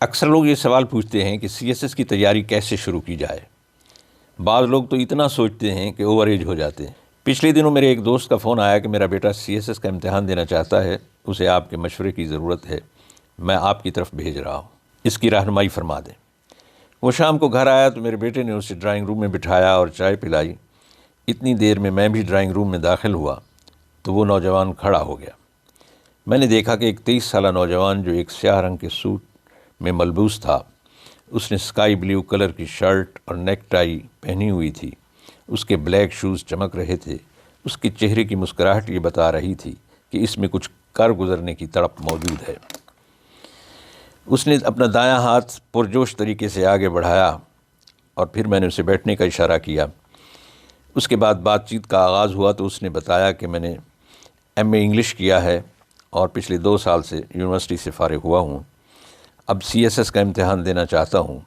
اکثر لوگ یہ سوال پوچھتے ہیں کہ سی ایس ایس کی تیاری کیسے شروع کی جائے۔ بعض لوگ تو اتنا سوچتے ہیں کہ اوور ایج ہو جاتے ہیں۔ پچھلے دنوں میرے ایک دوست کا فون آیا کہ میرا بیٹا سی ایس ایس کا امتحان دینا چاہتا ہے، اسے آپ کے مشورے کی ضرورت ہے، میں آپ کی طرف بھیج رہا ہوں، اس کی رہنمائی فرما دیں۔ وہ شام کو گھر آیا تو میرے بیٹے نے اسے ڈرائنگ روم میں بٹھایا اور چائے پلائی۔ اتنی دیر میں بھی ڈرائنگ روم میں داخل ہوا تو وہ نوجوان کھڑا ہو گیا۔ میں نے دیکھا کہ ایک 23 سالہ نوجوان جو ایک سیاہ رنگ کے سوٹ میں ملبوس تھا، اس نے اسکائی بلیو کلر کی شرٹ اور نیک ٹائی پہنی ہوئی تھی، اس کے بلیک شوز چمک رہے تھے، اس کے چہرے کی مسکراہٹ یہ بتا رہی تھی کہ اس میں کچھ کر گزرنے کی تڑپ موجود ہے۔ اس نے اپنا دایاں ہاتھ پرجوش طریقے سے آگے بڑھایا اور پھر میں نے اسے بیٹھنے کا اشارہ کیا۔ اس کے بعد بات چیت کا آغاز ہوا تو اس نے بتایا کہ میں نے ایم اے انگلش کیا ہے اور پچھلے 2 سال سے یونیورسٹی سے فارغ ہوا ہوں۔ اب سی ایس ایس کا امتحان دینا چاہتا ہوں،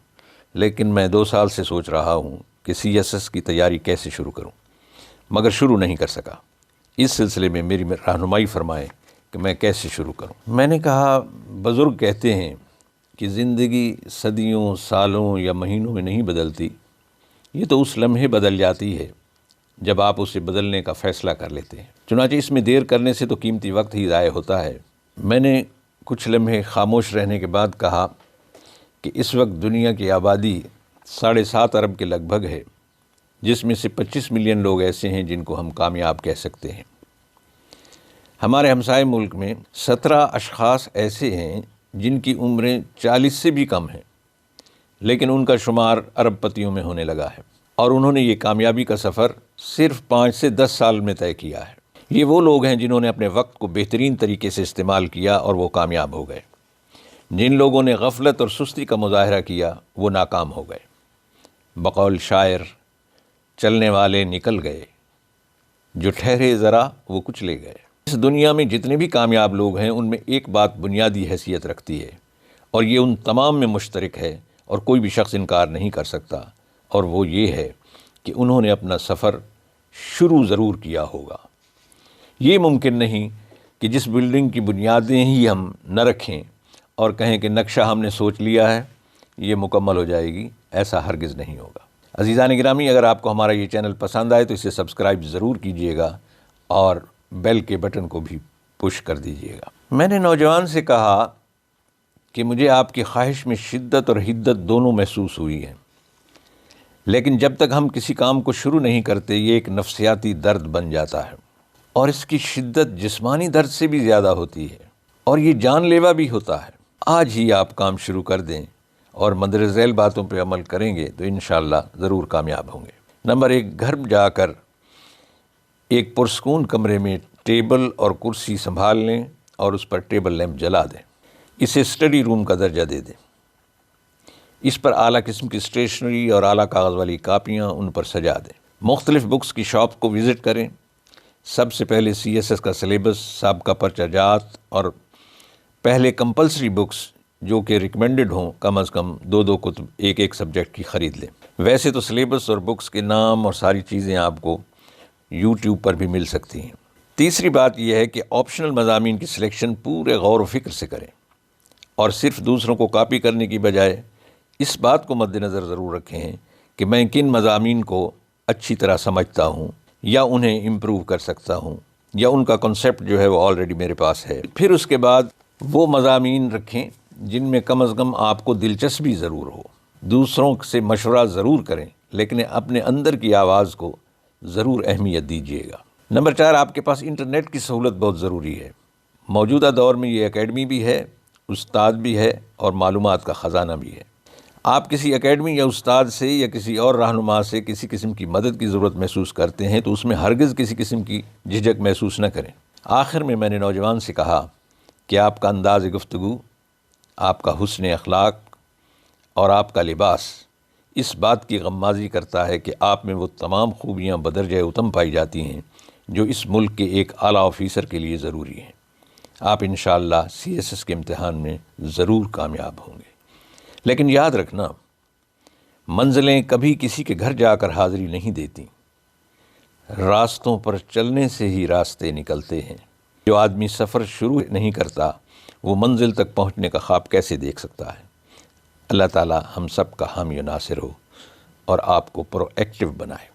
لیکن میں 2 سال سے سوچ رہا ہوں کہ سی ایس ایس کی تیاری کیسے شروع کروں، مگر شروع نہیں کر سکا۔ اس سلسلے میں میری رہنمائی فرمائیں کہ میں کیسے شروع کروں۔ میں نے کہا، بزرگ کہتے ہیں کہ زندگی صدیوں، سالوں یا مہینوں میں نہیں بدلتی، یہ تو اس لمحے بدل جاتی ہے جب آپ اسے بدلنے کا فیصلہ کر لیتے ہیں۔ چنانچہ اس میں دیر کرنے سے تو قیمتی وقت ہی ضائع ہوتا ہے۔ میں نے کچھ لمحے خاموش رہنے کے بعد کہا کہ اس وقت دنیا کی آبادی 7.5 ارب کے لگ بھگ ہے، جس میں سے 25 ملین لوگ ایسے ہیں جن کو ہم کامیاب کہہ سکتے ہیں۔ ہمارے ہمسائے ملک میں 17 اشخاص ایسے ہیں جن کی عمریں 40 سے بھی کم ہیں، لیکن ان کا شمار ارب پتیوں میں ہونے لگا ہے، اور انہوں نے یہ کامیابی کا سفر صرف 5 سے 10 سال میں طے کیا ہے۔ یہ وہ لوگ ہیں جنہوں نے اپنے وقت کو بہترین طریقے سے استعمال کیا اور وہ کامیاب ہو گئے۔ جن لوگوں نے غفلت اور سستی کا مظاہرہ کیا وہ ناکام ہو گئے۔ بقول شاعر، چلنے والے نکل گئے، جو ٹھہرے ذرا وہ کچھ لے گئے۔ اس دنیا میں جتنے بھی کامیاب لوگ ہیں ان میں ایک بات بنیادی حیثیت رکھتی ہے، اور یہ ان تمام میں مشترک ہے اور کوئی بھی شخص انکار نہیں کر سکتا، اور وہ یہ ہے کہ انہوں نے اپنا سفر شروع ضرور کیا ہوگا۔ یہ ممکن نہیں کہ جس بلڈنگ کی بنیادیں ہی ہم نہ رکھیں اور کہیں کہ نقشہ ہم نے سوچ لیا ہے، یہ مکمل ہو جائے گی، ایسا ہرگز نہیں ہوگا۔ عزیزان گرامی، اگر آپ کو ہمارا یہ چینل پسند آئے تو اسے سبسکرائب ضرور کیجیے گا اور بیل کے بٹن کو بھی پش کر دیجیے گا۔ میں نے نوجوان سے کہا کہ مجھے آپ کی خواہش میں شدت اور حدت دونوں محسوس ہوئی ہیں، لیکن جب تک ہم کسی کام کو شروع نہیں کرتے یہ ایک نفسیاتی درد بن جاتا ہے، اور اس کی شدت جسمانی درد سے بھی زیادہ ہوتی ہے، اور یہ جان لیوا بھی ہوتا ہے۔ آج ہی آپ کام شروع کر دیں اور مندرجہ ذیل باتوں پہ عمل کریں گے تو انشاءاللہ ضرور کامیاب ہوں گے۔ نمبر 1، گھر جا کر ایک پرسکون کمرے میں ٹیبل اور کرسی سنبھال لیں اور اس پر ٹیبل لیمپ جلا دیں۔ اسے اسٹڈی روم کا درجہ دے دیں۔ اس پر اعلیٰ قسم کی اسٹیشنری اور اعلیٰ کاغذ والی کاپیاں ان پر سجا دیں۔ مختلف بکس کی شاپ کو وزٹ کریں۔ سب سے پہلے سی ایس ایس کا سلیبس، سابقہ پرچہ جات اور پہلے کمپلسری بکس جو کہ ریکمینڈڈ ہوں، کم از کم 2 کتب ایک سبجیکٹ کی خرید لیں۔ ویسے تو سلیبس اور بکس کے نام اور ساری چیزیں آپ کو یوٹیوب پر بھی مل سکتی ہیں۔ تیسری بات یہ ہے کہ آپشنل مضامین کی سلیکشن پورے غور و فکر سے کریں، اور صرف دوسروں کو کاپی کرنے کی بجائے اس بات کو مد نظر ضرور رکھیں کہ میں کن مضامین کو اچھی طرح سمجھتا ہوں یا انہیں امپروو کر سکتا ہوں، یا ان کا کنسیپٹ جو ہے وہ آلریڈی میرے پاس ہے۔ پھر اس کے بعد وہ مضامین رکھیں جن میں کم از کم آپ کو دلچسپی ضرور ہو۔ دوسروں سے مشورہ ضرور کریں، لیکن اپنے اندر کی آواز کو ضرور اہمیت دیجیے گا۔ نمبر 4، آپ کے پاس انٹرنیٹ کی سہولت بہت ضروری ہے۔ موجودہ دور میں یہ اکیڈمی بھی ہے، استاد بھی ہے اور معلومات کا خزانہ بھی ہے۔ آپ کسی اکیڈمی یا استاد سے یا کسی اور رہنما سے کسی قسم کی مدد کی ضرورت محسوس کرتے ہیں تو اس میں ہرگز کسی قسم کی جھجک محسوس نہ کریں۔ آخر میں نے نوجوان سے کہا کہ آپ کا انداز گفتگو، آپ کا حسن اخلاق اور آپ کا لباس اس بات کی غمازی کرتا ہے کہ آپ میں وہ تمام خوبیاں بدرجہ اتم پائی جاتی ہیں جو اس ملک کے ایک اعلیٰ آفیسر کے لیے ضروری ہیں۔ آپ انشاءاللہ سی ایس ایس کے امتحان میں ضرور کامیاب ہوں گے۔ لیکن یاد رکھنا، منزلیں کبھی کسی کے گھر جا کر حاضری نہیں دیتی، راستوں پر چلنے سے ہی راستے نکلتے ہیں۔ جو آدمی سفر شروع نہیں کرتا وہ منزل تک پہنچنے کا خواب کیسے دیکھ سکتا ہے؟ اللہ تعالی ہم سب کا حامی و ناصر ہو اور آپ کو پرو ایکٹیو بنائے۔